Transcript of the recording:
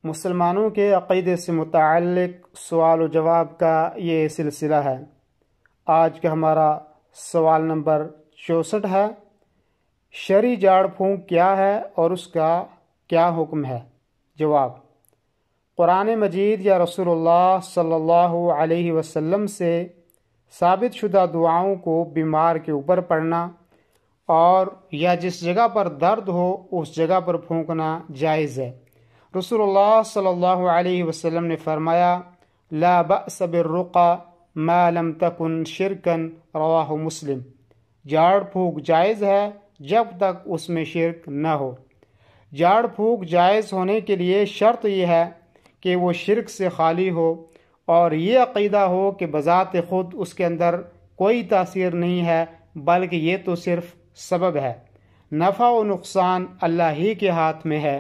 मुसलमानों के अक़ीदे से मुतअल्लिक़ सवाल व जवाब का ये सिलसिला है। आज का हमारा सवाल नंबर 64 है। शरई झाड़ फूँक क्या है और उसका क्या हुक्म है? जवाब, कुरान मजीद या रसूलुल्लाह सल्लल्लाहु अलैहि वसल्लम से साबित शुदा दुआओं को बीमार के ऊपर पढ़ना और या जिस जगह पर दर्द हो उस जगह पर फूंकना जायज़ है। रसूलुल्लाह सल्लल्लाहु अलैहि वसल्लम ने फरमाया, ला बअस बिर्रुक़ा मा लम तकुन शिरकन, रवाहु मुस्लिम। झाड़ फूँक जायज़ है जब तक उसमें शिरक न हो। झाड़ फूँक जायज़ होने के लिए शर्त यह है कि वो शिरक से खाली हो और ये अक़ीदा हो कि बज़ात ख़ुद उसके अंदर कोई तासीर नहीं है, बल्कि ये तो सिर्फ सबब है। नफ़ा व नुक़सान अल्लाह ही के हाथ में है।